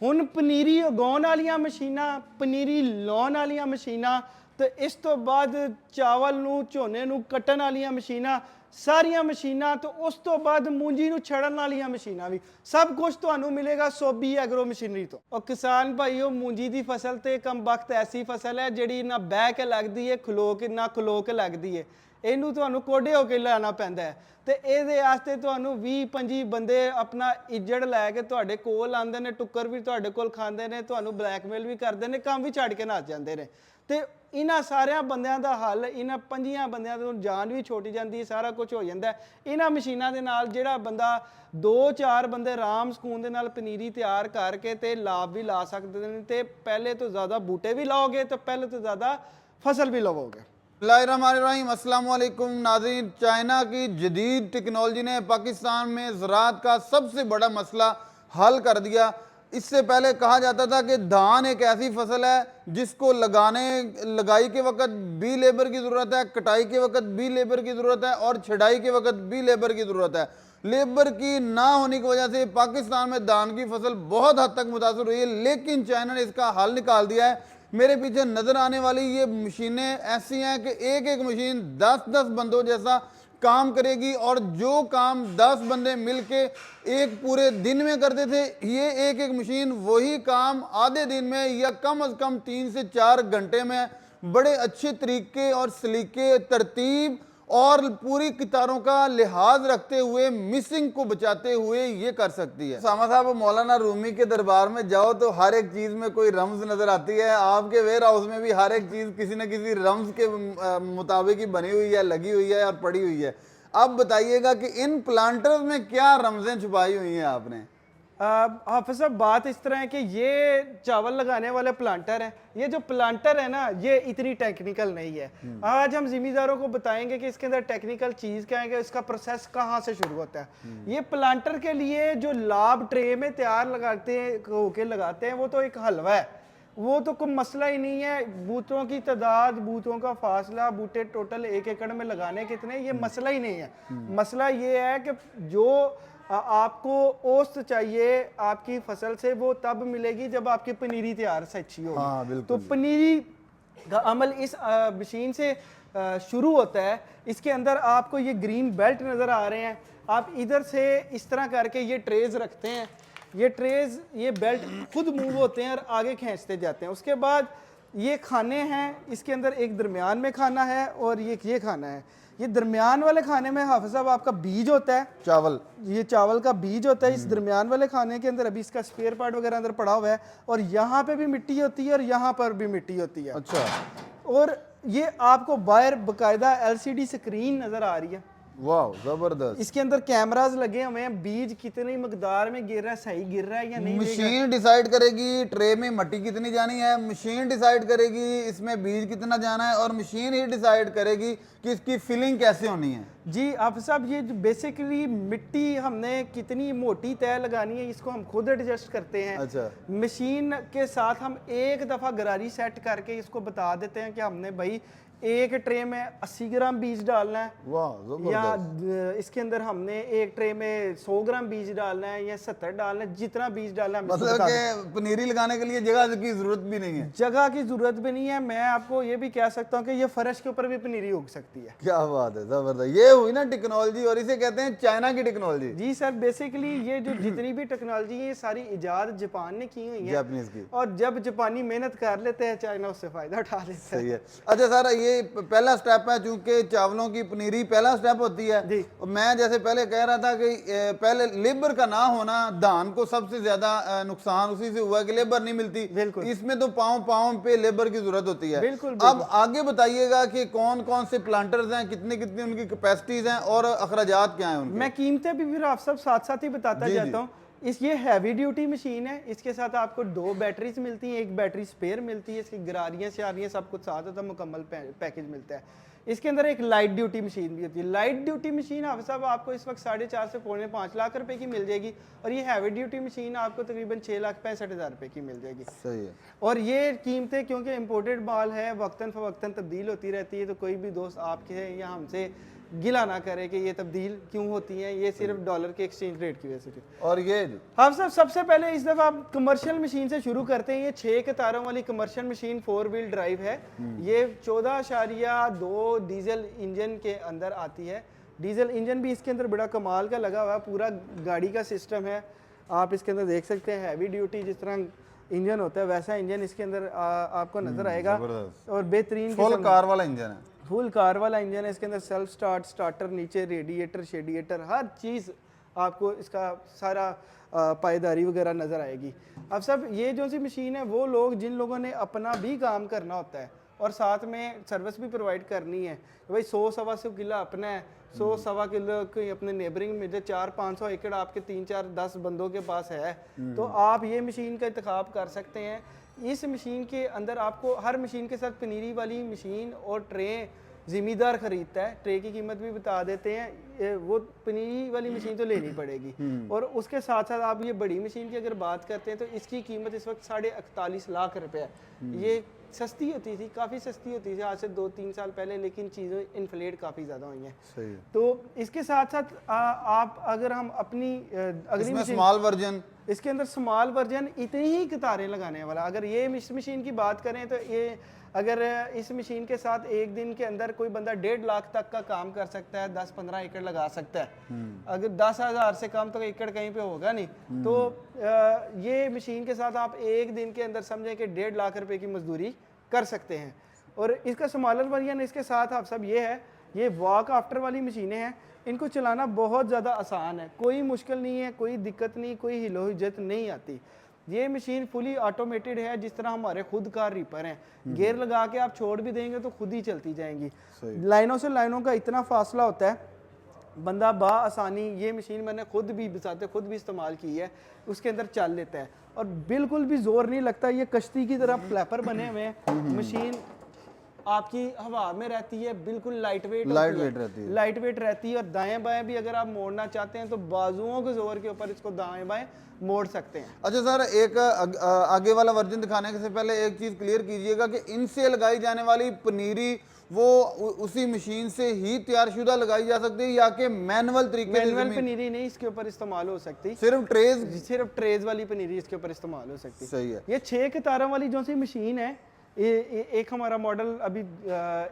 ਹੁਣ ਪਨੀਰੀ ਉਗਾਉਣ ਵਾਲੀਆਂ ਮਸ਼ੀਨਾਂ, ਪਨੀਰੀ ਲਾਉਣ ਵਾਲੀਆਂ ਮਸ਼ੀਨਾਂ ਤੇ ਇਸ ਤੋਂ ਬਾਅਦ ਚਾਵਲ ਨੂੰ ਝੋਨੇ ਨੂੰ ਕੱਟਣ ਵਾਲੀਆਂ ਮਸ਼ੀਨਾਂ, ਸਾਰੀਆਂ ਮਸ਼ੀਨਾਂ ਤੇ ਉਸ ਤੋਂ ਬਾਅਦ ਮੂੰਜੀ ਨੂੰ ਛੜਨ ਵਾਲੀਆਂ ਮਸ਼ੀਨਾਂ ਵੀ, ਸਭ ਕੁਝ ਤੁਹਾਨੂੰ ਮਿਲੇਗਾ ਸੋਬੀ ਐਗਰੋ ਮਸ਼ੀਨਰੀ ਤੋਂ। ਉਹ ਕਿਸਾਨ ਭਾਈਓ, ਮੂੰਜੀ ਦੀ ਫਸਲ ਤੇ ਕਮਬਖਤ ਐਸੀ ਫਸਲ ਹੈ ਜਿਹੜੀ ਨਾ ਬਹਿ ਕੇ ਲੱਗਦੀ ਹੈ ਨਾ ਖਲੋ ਕੇ ਲੱਗਦੀ ਹੈ। ਇਹਨੂੰ ਤੁਹਾਨੂੰ ਕੋਡੇ ਹੋ ਕੇ ਲਾਣਾ ਪੈਂਦਾ ਹੈ ਤੇ ਇਹਦੇ ਵਾਸਤੇ ਤੁਹਾਨੂੰ 20-25 ਬੰਦੇ ਆਪਣਾ ਇੱਜੜ ਲੈ ਕੇ ਤੁਹਾਡੇ ਕੋਲ ਆਉਂਦੇ ਨੇ, ਟੁੱਕਰ ਵੀ ਤੁਹਾਡੇ ਕੋਲ ਖਾਂਦੇ ਨੇ, ਤੁਹਾਨੂੰ ਬਲੈਕਮੇਲ ਵੀ ਕਰਦੇ ਨੇ, ਕੰਮ ਵੀ ਛੱਡ ਕੇ ਨੱਸ ਜਾਂਦੇ ਨੇ। ਤੇ ਇਹਨਾਂ ਸਾਰਿਆਂ ਬੰਦਿਆਂ ਦਾ ਹੱਲ, ਇਹਨਾਂ 5 ਬੰਦਿਆਂ ਤੋਂ ਜਾਨ ਵੀ ਛੋਟੀ ਜਾਂਦੀ ਹੈ, ਸਾਰਾ ਕੁਝ ਹੋ ਜਾਂਦਾ ਹੈ। ਇਹਨਾਂ ਮਸ਼ੀਨਾਂ ਦੇ ਨਾਲ ਜਿਹੜਾ ਬੰਦਾ 2-4 ਬੰਦੇ ਆਰਾਮ ਸਕੂਨ ਦੇ ਨਾਲ ਪਨੀਰੀ ਤਿਆਰ ਕਰਕੇ ਤੇ ਲਾਭ ਵੀ ਲਾ ਸਕਦੇ ਨੇ ਤੇ ਪਹਿਲੇ ਤੋਂ ਜ਼ਿਆਦਾ ਬੂਟੇ ਵੀ ਲਾਓਗੇ ਤੇ ਪਹਿਲੇ ਤੋਂ ਜ਼ਿਆਦਾ फसल भी लवोगे। बिस्मिल्लाहिर्रहमानिर्रहीम, अस्सलाम वालेकुम नाज़रीन। चाइना की जदीद टेक्नोलॉजी ने पाकिस्तान में ज़राअत का सबसे बड़ा मसला हल कर दिया। इससे पहले कहा जाता था कि धान एक ऐसी फसल है जिसको लगाई के वक्त भी लेबर की ज़रूरत है, कटाई के वक्त भी लेबर की ज़रूरत है और छटाई के वक्त भी लेबर की ज़रूरत है। लेबर की ना होने की वजह से पाकिस्तान में धान की फसल बहुत हद तक मुतासर हुई है, लेकिन चाइना ने इसका हल निकाल दिया है। मेरे पीछे नज़र आने वाली ये मशीनें ऐसी हैं कि एक एक मशीन 10-10 बंदों जैसा काम करेगी और जो काम 10 बंदे मिलके एक पूरे दिन में करते थे, ये एक एक मशीन वही काम आधे दिन में या कम से कम 3 से 4 घंटे में बड़े अच्छे तरीके और सलीके, तरतीब और पूरी कितारों का लिहाज रखते हुए मिसिंग को बचाते हुए ये कर सकती है। सामा साहब, मौलाना रूमी के दरबार में जाओ तो हर एक चीज़ में कोई रम्ज नज़र आती है। आपके वेयर हाउस में भी हर एक चीज़ किसी न किसी रम्ज के मुताबिक ही बनी हुई है, लगी हुई है और पड़ी हुई है। अब बताइएगा कि इन प्लांटर्स में क्या रमजें छुपाई हुई हैं आपने? हाफिज साहब, बात इस तरह है कि ये चावल लगाने वाले प्लांटर हैं। ये जो प्लांटर है ना, ये इतनी टेक्निकल नहीं है। आज हम जिम्मेदारों को बताएंगे कि इसके अंदर टेक्निकल चीज़ क्या है, कि इसका प्रोसेस कहाँ से शुरू होता है। ये प्लांटर के लिए जो लाभ ट्रे में तैयार लगाते हैं वो तो एक हलवा है, वो तो कोई मसला ही नहीं है। बूटों की तादाद, बूटों का फासला, बूटे टोटल 1 एकड़ में लगाने कितने, ये मसला ही नहीं है। मसला ये है कि जो आपको औसत चाहिए आपकी फसल से, वो तब मिलेगी जब आपकी पनीरी तैयार से अच्छी होगी। हाँ, तो पनीरी का अमल इस मशीन से शुरू होता है। इसके अंदर आपको ये ग्रीन बेल्ट नज़र आ रहे हैं। आप इधर से इस तरह करके ये ट्रेज रखते हैं, ये ट्रेज, ये बेल्ट खुद मूव होते हैं और आगे खींचते जाते हैं। उसके बाद ये खाने हैं, इसके अंदर एक दरमियान में खाना है और ये खाना है। ये दरमियान वाले खाने में हाफिज साहब आपका बीज होता है, चावल, ये चावल का बीज होता है। इस दरमियान वाले खाने के अंदर अभी इसका स्पेयर पार्ट वगैरह अंदर पड़ा हुआ है और यहाँ पे भी मिट्टी होती है और यहाँ पर भी मिट्टी होती है। अच्छा। और ये आपको बाहर बाकायदा LCD स्क्रीन नज़र आ रही है। वाह, जबरदस्त। इसके अंदर कैमरास लगे हुए हैं, बीज कितनी मकदार में गिर रहा है, सही गिर रहा है या नहीं। मशीन डिसाइड करेगी ट्रे में मट्टी कितनी जानी है, मशीन डिसाइड करेगी इसमें बीज कितना जाना है और मशीन ही डिसाइड करेगी कि इसकी फिलिंग कैसे होनी है। जी आप साहब, ये बेसिकली मिट्टी हमने कितनी मोटी तय लगानी है, इसको हम खुद एडजस्ट करते हैं। अच्छा। मशीन के साथ हम एक दफ़ा गरारी सेट करके इसको बता देते हैं कि हमने भाई एक ट्रे में 80 ग्राम बीज डालना है, वाह, या इसके अंदर हमने एक ट्रे में 100 ग्राम बीज डालना है या 70 डालना है, जितना बीज डालना है। मतलब कि पनीरी लगाने के लिए जगह की जरूरत भी नहीं है। जगह की जरूरत भी नहीं है। मैं आपको ये भी कह सकता हूँ कि ये फर्श के ऊपर भी पनीरी उग सकती है। क्या बात है, जबरदस्त। ये हुई ना टेक्नोलॉजी, और इसे कहते हैं चाइना की टेक्नोलॉजी। जी सर, बेसिकली ये जो जितनी भी टेक्नोलॉजी है, ये सारी इजाद जापान ने की हुई है, जापानीज की। और जब जापानी मेहनत कर लेते हैं, चाइना उससे फायदा उठा लेता है। सही है। अच्छा सर, ये पहला स्टेप है, चूंकि चावलों की पनीरी पहला स्टेप होती है। मैं जैसे पहले कह रहा था कि पहले लेबर का ना होना, धान को सबसे ज्यादा नुकसान उसी से हुआ कि लेबर नहीं मिलती। इसमें तो पाँव पे लेबर की जरूरत होती है। अब आगे बताइएगा कि कौन कौन से प्लांटर्स हैं, कितनी कितनी उनकी कैपेसिटीज हैं और अखराजात क्या हैं उनके। मैं कीमतें भी फिर आप सब साथ ही बताता जाता हूँ। ये हैवी ड्यूटी मशीन है, इसके साथ आपको 2 बैटरीज मिलती हैं, एक बैटरी स्पेयर मिलती है, इसकी गरारियाँ शारियाँ सब कुछ साथ होता है, मुकम्मल पैकेज मिलता है। इसके अंदर एक लाइट ड्यूटी मशीन भी होती है। लाइट ड्यूटी मशीन हाफिज़ साहब आपको इस वक्त 4.5 से 5 लाख रुपए की मिल जाएगी और ये हैवी ड्यूटी मशीन आपको तकरीबन 6,65,000 रुपए की मिल जाएगी। सही है। और ये कीमतें क्योंकि इम्पोर्टेड माल है, वक्तन फ़वक्तन तब्दील होती रहती है, तो कोई भी दोस्त आपके या हमसे गिला ना करे कि ये तब्दील क्यों होती हैं, ये सिर्फ डॉलर के एक्सचेंज रेट की वजह से। और ये हम सबसे पहले इस दफ़ा आप कमर्शियल मशीन से शुरू करते हैं। ये 6 कतारों वाली कमर्शियल मशीन 4 व्हील ड्राइव है। ये 14.2 डीजल इंजन के अंदर आती है। डीजल इंजन भी इसके अंदर बड़ा कमाल का लगा हुआ है, पूरा गाड़ी का सिस्टम है। आप इसके अंदर देख सकते हैं हैवी ड्यूटी जिस तरह इंजन होता है वैसा इंजन इसके अंदर आपको नजर आएगा। और बेहतरीन फुल कार वाला इंजन है, फुल कार वाला इंजन है। इसके अंदर सेल्फ स्टार्टर, नीचे रेडिएटर शेडिएटर, हर चीज़ आपको इसका सारा पायदारी वगैरह नज़र आएगी। अब सब ये जो सी मशीन है, वो लोग जिन लोगों ने अपना भी काम करना होता है और साथ में सर्विस भी प्रोवाइड करनी है, भाई 100-125 किला अपना है, 100-125 किलो कोई अपने नेबरिंग में जो 400-500 एकड़ आपके 3-4-10 बंदों के पास है, तो आप ये मशीन का इंतखाब कर सकते हैं। इस मशीन के अंदर आपको हर मशीन के साथ पनीरी वाली मशीन और ट्रे ज़िम्मेदार ख़रीदता है। ट्रे की कीमत भी बता देते हैं, वो पनीरी वाली मशीन तो लेनी पड़ेगी। और उसके साथ साथ आप ये बड़ी मशीन की अगर बात करते हैं तो इसकी कीमत इस वक्त 48 लाख रुपए है। ये सस्ती होती थी, काफ़ी सस्ती होती थी आज से 2-3 साल पहले, लेकिन चीज़ें इन्फ्लेट काफ़ी ज़्यादा हुई हैं। सही है। तो इसके साथ साथ आप अगर हम अपनी अगली मशीन, स्मॉल वर्जन, इसके अंदर स्मॉल वर्जन इतनी ही कतारें लगाने वाला, अगर ये इस मशीन की बात करें तो ये अगर इस मशीन के साथ एक दिन के अंदर कोई बंदा 1.5 लाख तक का काम कर सकता है, 10-15 एकड़ लगा सकता है। अगर 10,000 से कम तो एकड़ कहीं पे होगा नहीं। तो ये मशीन के साथ आप एक दिन के अंदर समझें कि 1.5 लाख रुपए की मजदूरी कर सकते हैं। और इसका स्मॉलर वर्जन इसके साथ आप सब ये है, ये वॉक आफ्टर वाली मशीनें हैं। इनको चलाना बहुत ज़्यादा आसान है, कोई मुश्किल नहीं है, कोई दिक्कत नहीं, कोई हिलो हिज्जत नहीं आती। ये मशीन फुली ऑटोमेटेड है, जिस तरह हमारे खुद कार रीपर हैं। गियर लगा के आप छोड़ भी देंगे तो खुद ही चलती जाएंगी। लाइनों से लाइनों का इतना फासला होता है, बंदा आसानी, ये मशीन मैंने खुद भी बिसाते खुद भी इस्तेमाल की है, उसके अंदर चल लेता है और बिल्कुल भी जोर नहीं लगता। ये कश्ती की तरह फ्लैपर बने हुए हैं। मशीन आपकी हवा में रहती है, बिल्कुल लाइट वेट रहती है और दाएं बाएं भी अगर आप मोड़ना चाहते हैं तो बाजुओं के जोर के ऊपर इसको दाएं बाएं मोड़ सकते हैं। अच्छा सर, एक आगे वाला वर्जन दिखाने से पहले एक चीज क्लियर कीजिएगा कि इनसे लगाई जाने वाली पनीरी वो उसी मशीन से ही तैयार शुदा लगाई जा सकती है या कि मैनुअल तरीके से? मैनुअल पनीरी नहीं इसके ऊपर इस्तेमाल हो सकती, सिर्फ ट्रेज वाली पनीरी इसके ऊपर इस्तेमाल हो सकती। सही है। ये 6 कतारों वाली जो सी मशीन है, एक हमारा मॉडल अभी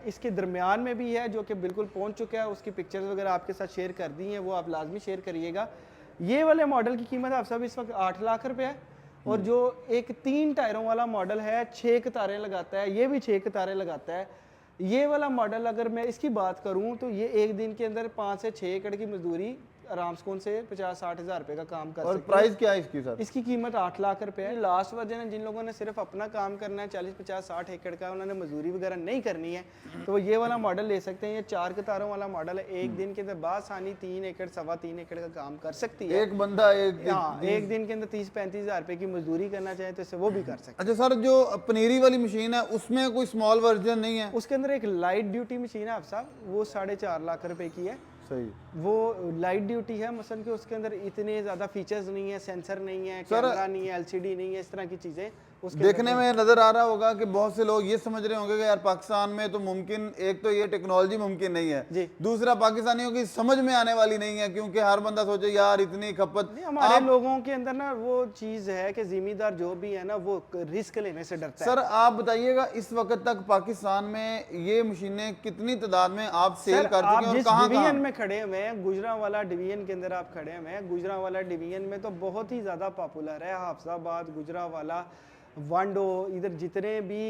इसके दरमियान में भी है जो कि बिल्कुल पहुंच चुका है। उसकी पिक्चर्स वगैरह आपके साथ शेयर कर दी हैं, वो आप लाजमी शेयर करिएगा। ये वाले मॉडल की कीमत आप सब इस वक्त 8 लाख रुपए है। और जो एक 3 टायरों वाला मॉडल है, 6 कतारें लगाता है, ये भी 6 कतारें लगाता है। ये वाला मॉडल अगर मैं इसकी बात करूं तो ये एक दिन के अंदर 5 से 6 एकड़ की मजदूरी आराम से 50-60 हज़ार रुपए का काम कर सकते हैं। और प्राइस क्या है इसकी सर? इसकी कीमत 8 लाख रुपए है। लास्ट वर्जन है, जिन लोगों ने सिर्फ अपना काम करना है 40-50-60 एकड़ का, उन्होंने मजदूरी वगैरह नहीं करनी है, तो वो ये वाला मॉडल ले सकते हैं। ये 4 कतारों वाला मॉडल है, एक दिन के अंदर बासानी 3 एकड़ 3.25 एकड़ का काम कर सकती है एक बंदा। एक दिन के अंदर 30-35 हज़ार रुपए की मजदूरी करना चाहे तो इससे वो भी कर सकते हैं। अच्छा सर, जो पनीरी वाली मशीन है उसमें कोई स्मॉल वर्जन नहीं है? उसके अंदर एक लाइट ड्यूटी मशीन है आप साहब, वो 4.5 लाख रुपए की है। सही। वो लाइट ड्यूटी है, मसलन कि उसके अंदर इतने ज़्यादा फीचर्स नहीं है, सेंसर नहीं है, कैमरा नहीं है, LCD नहीं है, इस तरह की चीज़ें देखने में नजर आ रहा होगा कि बहुत से लोग ये समझ रहे होंगे कि यार पाकिस्तान में तो मुमकिन, एक तो ये टेक्नोलॉजी मुमकिन नहीं है, दूसरा पाकिस्तानियों की समझ में आने वाली नहीं है, क्योंकि हर बंदा सोचे यार इतनी खपत। हमारे लोगों के अंदर ना वो चीज़ है कि जिम्मेदार जो भी है ना वो रिस्क लेने से डरता है। सर आप बताइएगा इस वक्त तक पाकिस्तान में ये मशीनें कितनी तादाद में आप सेल कर चुके हैं और कहां डिवीजन में खड़े हुए हैं? गुजरांवाला डिवीजन के अंदर आप खड़े हुए हैं। गुजरांवाला डिवीजन में तो बहुत ही ज़्यादा पॉपुलर है, हाफजाबाद, गुजरांवाला, वांडो, इधर जितने भी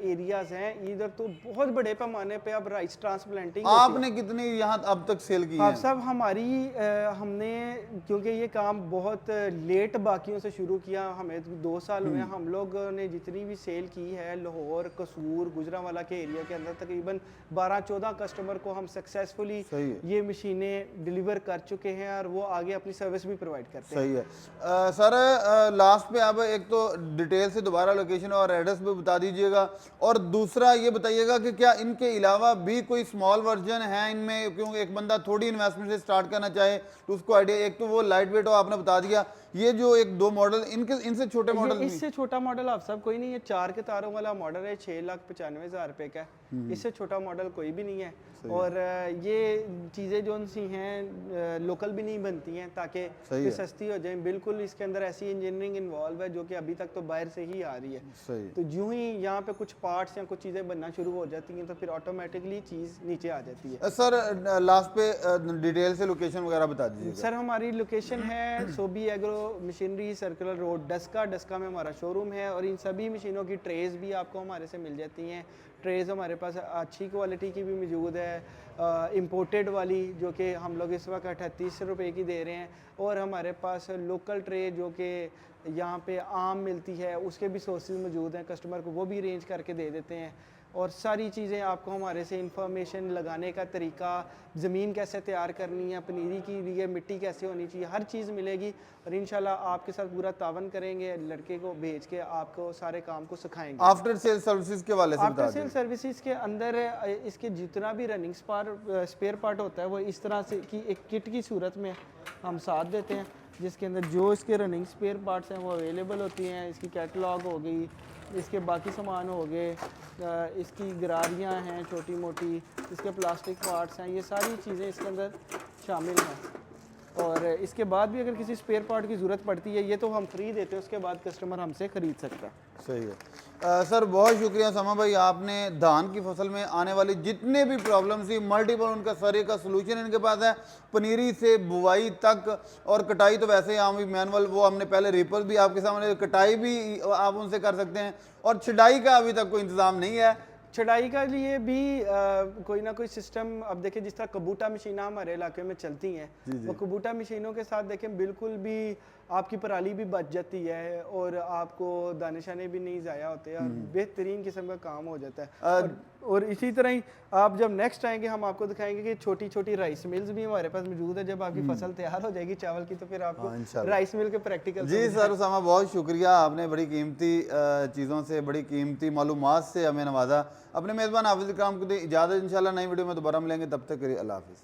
एरियाज हैं, इधर तो बहुत बड़े पैमाने पे अब राइस ट्रांसप्लांटिंग। आपने कितनी यहाँ अब तक सेल की है? सब हमारी हमने, क्योंकि ये काम बहुत लेट बाकियों से शुरू किया, हमें 2 साल हुए, हम लोग ने जितनी भी सेल की है लाहौर, कसूर, गुजरांवाला के एरिया के अंदर तकरीबन 12-14 कस्टमर को हम सक्सेसफुली ये मशीनें डिलीवर कर चुके हैं और वो आगे अपनी सर्विस भी प्रोवाइड करते हैं। सही है। सर लास्ट पे अब एक तो डिटेल से दोबारा लोकेशन और एड्रेस भी बता दीजिएगा, और दूसरा ये बताइएगा कि क्या इनके अलावा भी कोई स्मॉल वर्जन है इनमें, क्योंकि एक बंदा थोड़ी इन्वेस्टमेंट से स्टार्ट करना चाहे तो उसको आइडिया, एक तो वो लाइट वेट हो आपने बता दिया, ये जो एक दो मॉडल इनके इनसे छोटे ये मॉडल इससे छोटा मॉडल आप सब कोई नहीं है, 4 के तारों वाला मॉडल है, 6,95,000 रुपए का है। इससे छोटा मॉडल कोई भी नहीं है। और ये चीज़ें जो सी हैं लोकल भी नहीं बनती हैं ताकि ये सस्ती हो जाए। बिल्कुल इसके अंदर ऐसी इंजीनियरिंग इन्वॉल्व है जो कि अभी तक तो बाहर से ही आ रही है। सही। तो यूं ही यहाँ पे कुछ पार्ट्स या कुछ चीज़ें बनना शुरू हो जाती हैं तो फिर ऑटोमेटिकली चीज़ नीचे आ जाती है। सर लास्ट पे डिटेल से लोकेशन वगैरह बता दीजिए सर हमारी लोकेशन है Sobi agro machinery circular road Daska में हमारा शोरूम है। और इन सभी मशीनों की ट्रेज भी आपको हमारे से मिल जाती हैं। ट्रेज हमारे पास अच्छी क्वालिटी की भी मौजूद है, इंपोर्टेड वाली जो कि हम लोग इस वक्त 38 रुपये की दे रहे हैं। और हमारे पास लोकल ट्रे जो कि यहाँ पे आम मिलती है उसके भी सोर्सेज मौजूद हैं, कस्टमर को वो भी अरेंज करके दे देते हैं। और सारी चीज़ें आपको हमारे से इंफॉर्मेशन लगाने का तरीका, ज़मीन कैसे तैयार करनी है, पनीरी के लिए मिट्टी कैसे होनी चाहिए, हर चीज़ मिलेगी। और इंशाल्लाह आपके साथ पूरा तावन करेंगे, लड़के को भेज के आपको सारे काम को सिखाएंगे। आफ्टर सेल सर्विसेज के वाले से बता आफ्टर सेल सर्विसेज के अंदर इसके जितना भी रनिंग स्पेयर पार्ट होता है वो इस तरह से कि एक किट की सूरत में हम साथ देते हैं, जिसके अंदर जो इसके रनिंग स्पेयर पार्ट्स हैं वो अवेलेबल होती हैं। इसकी कैटलॉग हो गई, इसके बाकी सामान हो गए, इसकी गरारियाँ हैं छोटी मोटी, इसके प्लास्टिक पार्ट्स हैं, ये सारी चीज़ें इसके अंदर शामिल हैं। और इसके बाद भी अगर किसी स्पेयर पार्ट की ज़रूरत पड़ती है ये तो हम फ्री देते हैं, उसके बाद कस्टमर हमसे ख़रीद सकता है। सही है। सर बहुत शुक्रिया समा भाई, आपने धान की फसल में आने वाली जितने भी प्रॉब्लम्स थी मल्टीपल उनका सारे का सलूशन इनके पास है। पनीरी से बुवाई तक और कटाई तो वैसे ही आम भी मैनुअल, वो हमने पहले रीपर भी आपके सामने, कटाई भी आप उनसे कर सकते हैं। और छिड़ाई का अभी तक कोई इंतज़ाम नहीं है। छटाई का लिए भी कोई ना कोई सिस्टम, अब देखें जिस तरह कबूटा मशीनें हमारे इलाके में चलती हैं, वो कबूटा मशीनों के साथ देखें बिल्कुल भी आपकी पराली भी बच जाती है और आपको दाने शाने भी नहीं ज़ाया होते और बेहतरीन किस्म का काम हो जाता है। और इसी तरह ही आप जब नेक्स्ट आएंगे हम आपको दिखाएंगे कि छोटी छोटी राइस मिल्स भी हमारे पास मौजूद है। जब आपकी फसल तैयार हो जाएगी चावल की तो फिर आपको राइस मिल के प्रैक्टिकल। जी सर उसामा बहुत शुक्रिया, आपने बड़ी कीमती चीज़ों से, बड़ी कीमती मालूमात से हमें नवाजा। अपने मेज़बान हाफिज़ इकराम को दी इजाज़त, इंशाल्लाह नई वीडियो में दोबारा मिलेंगे, तब तक के लिए अल्लाह हाफिज़।